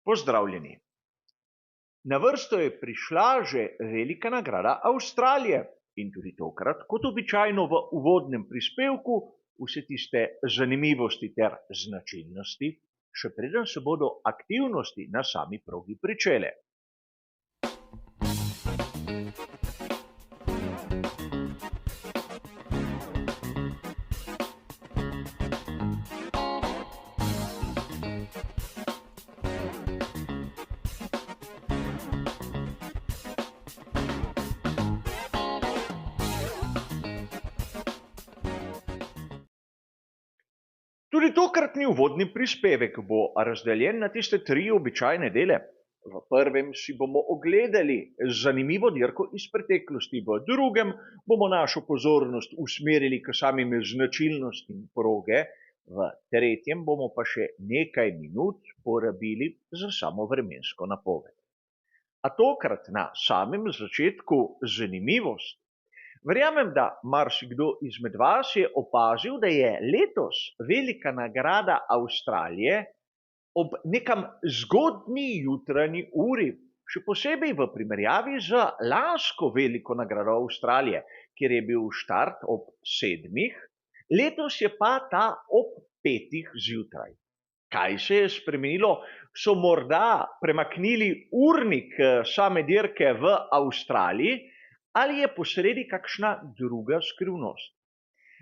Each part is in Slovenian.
Pozdravljeni. Na vrsto je prišla že velika nagrada Avstralije in tudi tokrat, kot običajno v uvodnem prispevku, vse tiste zanimivosti ter značilnosti, še preden se bodo aktivnosti na sami progi pričele. Tudi tokratni uvodni prispevek bo razdeljen na tiste tri običajne dele. V prvem si bomo ogledali zanimivo dirko iz preteklosti, v drugem bomo našo pozornost usmerili k samim značilnostim proge, v tretjem bomo pa še nekaj minut porabili za samo vremensko napoved. A tokrat na samem začetku zanimivost. Verjamem, da marsikdo izmed vas je opazil, da je letos velika nagrada Avstralije ob nekam zgodnji jutranji uri, še posebej v primerjavi z lansko veliko nagrado Avstralije, kjer je bil štart ob 7, letos je pa ta ob 5 zjutraj. Kaj se je spremenilo? So morda premaknili urnik same dirke v Avstraliji, ali je posredi kakšna druga skrivnost?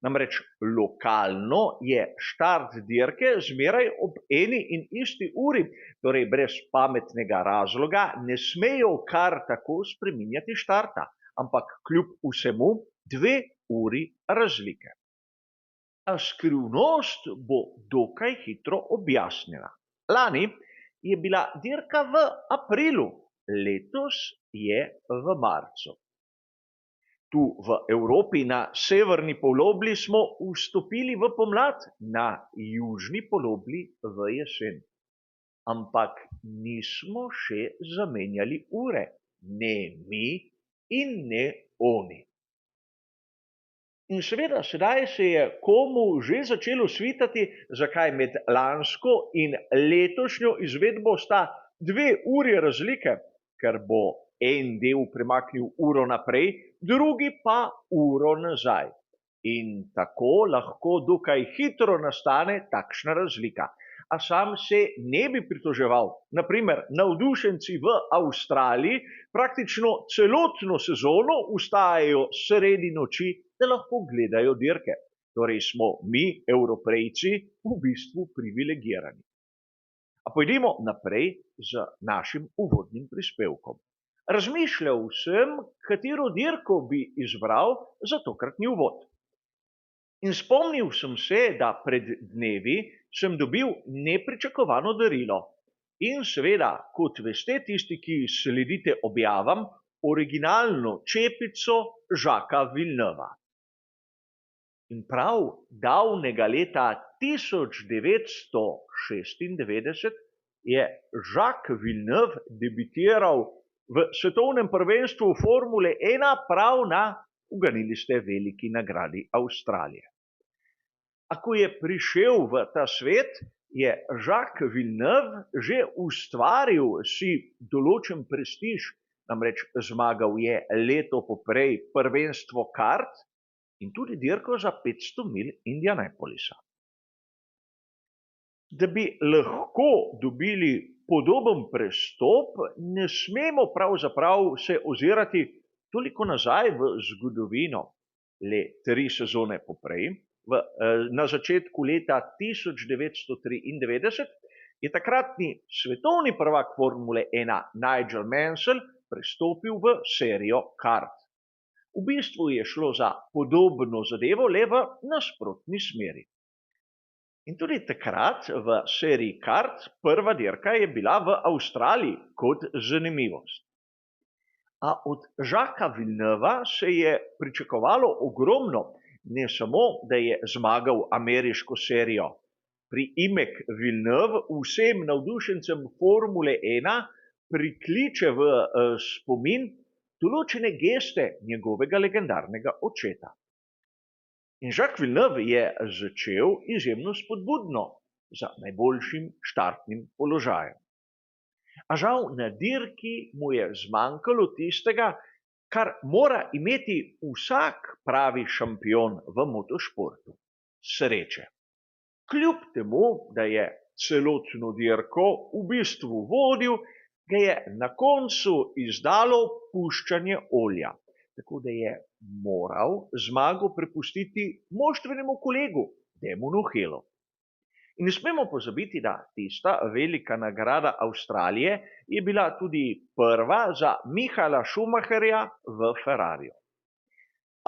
Namreč lokalno je štart dirke zmeraj ob eni in isti uri, torej brez pametnega razloga ne smejo kar tako spreminjati štarta, ampak kljub vsemu 2 uri razlike. A skrivnost bo dokaj hitro objasnjena. Lani je bila dirka v aprilu, letos je v marcu. Tu v Evropi na severni polobli smo vstopili v pomlad, na južni polobli v jesen. Ampak nismo še zamenjali ure, ne mi in ne oni. In seveda, sedaj se je komu že začelo svitati, zakaj med lansko in letošnjo izvedbo sta 2 uri razlike, ker bo en del premaknil uro naprej, drugi pa uro nazaj. In tako lahko dokaj hitro nastane takšna razlika. A sam se ne bi pritoževal. Naprimer, navdušenci v Avstraliji praktično celotno sezono vstajajo sredi noči, da lahko gledajo dirke. Torej smo mi, Evropejci, v bistvu privilegirani. A pojdimo naprej z našim uvodnim prispevkom. Razmišljal sem, katero dirko bi izbral za tokratni uvod. In spomnil sem se, da pred dnevi sem dobil nepričakovano darilo. In seveda, kot veste tisti, ki sledite objavam, originalno čepico Jacquesa Villeneuva. In prav davnega leta 1996 je Jacques Villeneuve debitiral v svetovnem prvenstvu Formule 1 prav na, uganili ste, veliki nagradi Avstralije. A ko je prišel v ta svet, je Jacques Villeneuve že ustvaril si določen prestiž, namreč zmagal je leto poprej prvenstvo kart in tudi dirko za 500 milj Indianapolisa. Da bi lahko dobili podoben prestop, ne smemo pravzaprav se ozirati toliko nazaj v zgodovino. Le 3 sezone poprej, na začetku leta 1993, je takratni svetovni prvak Formule 1 Nigel Mansell prestopil v serijo kart. V bistvu je šlo za podobno zadevo, le v nasprotni smeri. In tudi takrat v seriji kart prva dirka je bila v Avstraliji kot zanimivost. A od Jacquesa Villeneuva se je pričakovalo ogromno, ne samo, da je zmagal ameriško serijo. Priimek Villeneuve vsem navdušencem Formule 1 prikliče v spomin določene geste njegovega legendarnega očeta. In Jacques Villeneuve je začel izjemno spodbudno, za najboljšim štartnim položajem. A žal na dirki mu je zmanjkalo tistega, kar mora imeti vsak pravi šampion v motošportu: sreče. Kljub temu, da je celotno dirko v bistvu vodil, ga je na koncu izdalo puščanje olja, tako da je moral zmago prepustiti moštvenemu kolegu Damonu Hillu. In ne smemo pozabiti, da tista velika nagrada Avstralije je bila tudi prva za Michaela Schumacherja v Ferrariju.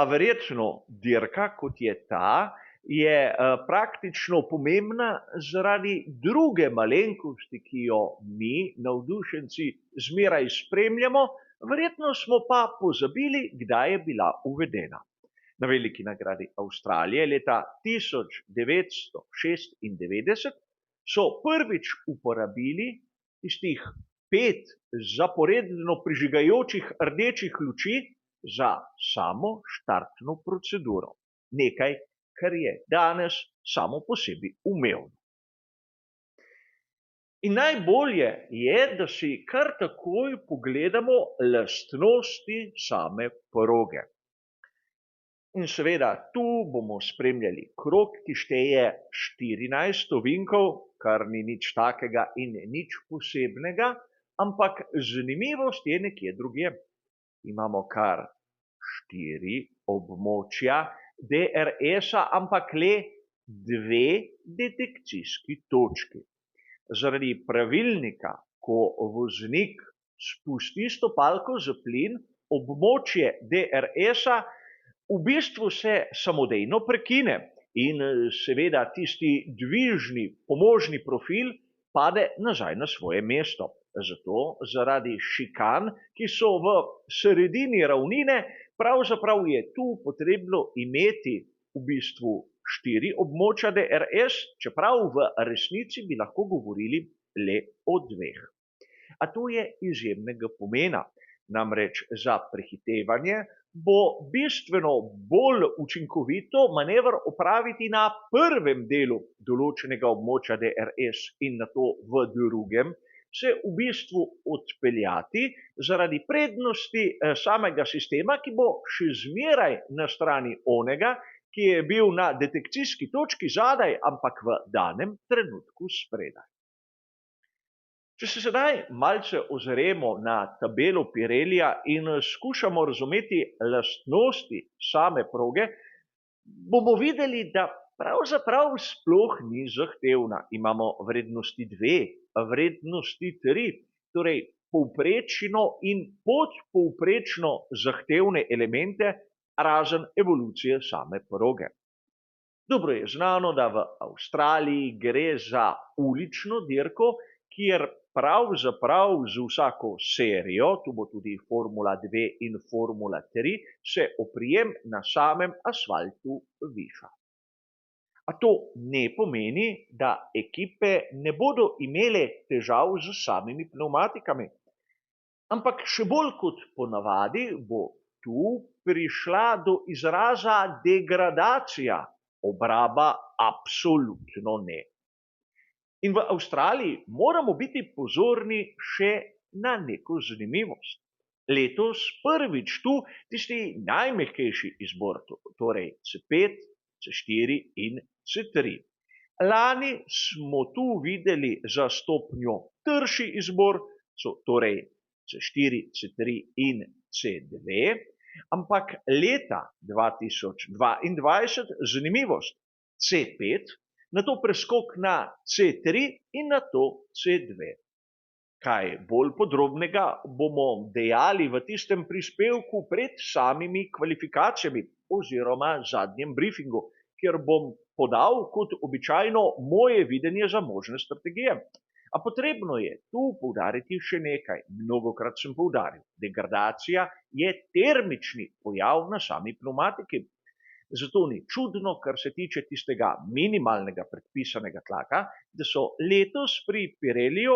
A verjetno dirka, kot je ta, je praktično pomembna zaradi druge malenkosti, ki jo mi, navdušenci, zmeraj spremljamo, verjetno smo pa pozabili, kdaj je bila uvedena. Na veliki nagradi Avstralije leta 1996 so prvič uporabili tistih 5 zaporedno prižigajočih rdečih luči za samo štartno proceduro. Nekaj, kar je danes samo po sebi umevno. In najbolje je, da si kar takoj pogledamo lastnosti same proge. In seveda tu bomo spremljali krog, ki šteje 14 ovinkov, kar ni nič takega in nič posebnega, ampak zanimivost je nekje drugje. Imamo kar 4 območja DRS-a, ampak le 2 detekcijski točki. Zaradi pravilnika, ko voznik spusti stopalko za plin, območje DRS-a v bistvu se samodejno prekine in seveda tisti dvižni pomožni profil pade nazaj na svoje mesto. Zato zaradi šikan, ki so v sredini ravnine, pravzaprav je tu potrebno imeti v bistvu 4 območja DRS, čeprav v resnici bi lahko govorili le o 2. A to je izjemnega pomena. Namreč za prehitevanje bo bistveno bolj učinkovito manever opraviti na prvem delu določenega območja DRS in nato v drugem se v bistvu odpeljati zaradi prednosti samega sistema, ki bo še zmeraj na strani onega, ki je bil na detekcijski točki zadaj, ampak v danem trenutku spredaj. Če se sedaj malce ozremo na tabelo Pirellija in skušamo razumeti lastnosti same proge, bomo videli, da pravzaprav sploh ni zahtevna. Imamo vrednosti 2, vrednosti 3, torej povprečno in podpovprečno zahtevne elemente, razen evolucije same proge. Dobro je znano, da v Avstraliji gre za ulično dirko, kjer pravzaprav z vsako serijo, tu bo tudi Formula 2 in Formula 3, se oprijem na samem asfaltu viša. A to ne pomeni, da ekipe ne bodo imele težav z samimi pnevmatikami. Ampak še bolj kot ponavadi bo tu prišla do izraza degradacija, obraba absolutno ne. In v Avstraliji moramo biti pozorni še na neko zanimivost. Letos prvič tu tisti najmehkejši izbor, torej C5, C4 in C3. Lani smo tu videli za stopnjo trši izbor, torej C4, C3 in C2, ampak leta 2022 zanimivost C5, nato preskok na C3 in nato C2. Kaj bolj podrobnega bomo dejali v tistem prispevku pred samimi kvalifikacijami oziroma zadnjem briefingu, kjer bom podal kot običajno moje videnje za možne strategije. A potrebno je tu poudariti še nekaj. Mnogokrat sem poudaril, degradacija je termični pojav na sami pnevmatiki. Zato ni čudno, kar se tiče tistega minimalnega predpisanega tlaka, da so letos pri Pirelliju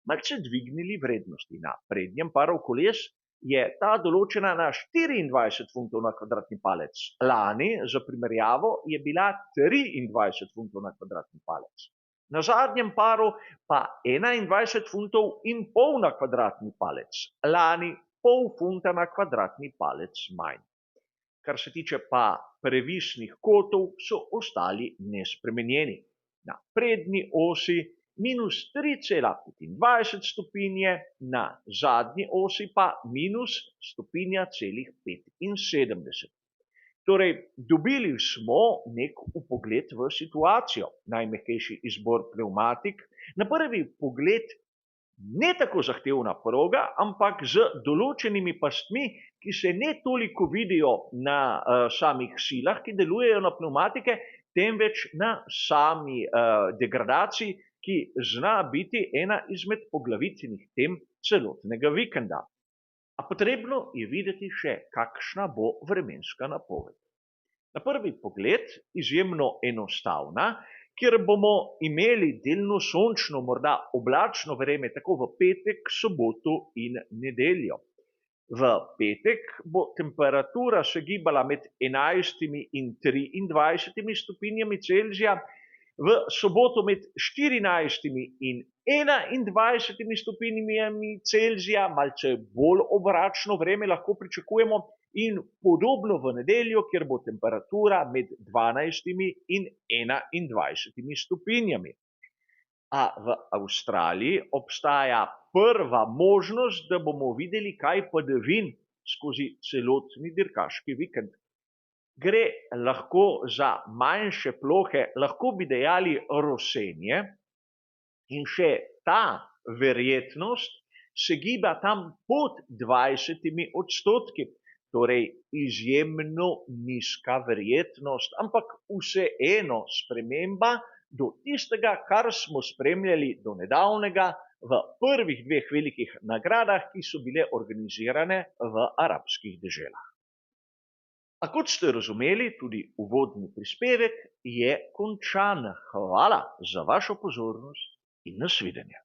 malce dvignili vrednosti. Na prednjem paru koles je ta določena na 24 funtov na kvadratni palec. Lani, za primerjavo, je bila 23 funtov na kvadratni palec. Na zadnjem paru pa 21 funtov in pol na kvadratni palec, lani pol funta na kvadratni palec manj. Kar se tiče pa previsnih kotov, so ostali nespremenjeni. Na prednji osi minus 3,25 stopinje, na zadnji osi pa minus stopinja celih 75. Torej, dobili smo nek vpogled v situacijo, najmehkejši izbor pnevmatik, na prvi pogled ne tako zahtevna proga, ampak z določenimi pastmi, ki se ne toliko vidijo na samih silah, ki delujejo na pnevmatike, temveč na sami degradaciji, ki zna biti ena izmed poglavitnih tem celotnega vikenda. A potrebno je videti še, kakšna bo vremenska napoved. Na prvi pogled izjemno enostavna, kjer bomo imeli delno sončno, morda oblačno vreme tako v petek, soboto in nedeljo. V petek bo temperatura se gibala med 11 in 23 stopinjami Celzija, v soboto med 14 in 21 stopinjami Celzija, malce bolj oblačno vreme lahko pričakujemo, in podobno v nedeljo, kjer bo temperatura med 12 in 21 stopinjami. A v Avstraliji obstaja prva možnost, da bomo videli kaj padavin skozi celotni dirkaški vikend. Gre lahko za manjše plohe, lahko bi dejali rosenje, in še ta verjetnost se giba tam pod 20%, torej izjemno nizka verjetnost, ampak vseeno sprememba do tistega, kar smo spremljali do nedavnega v prvih dveh velikih nagradah, ki so bile organizirane v arabskih deželah. A kot ste razumeli, tudi uvodni prispevek je končan. Hvala za vašo pozornost in nasvidenje.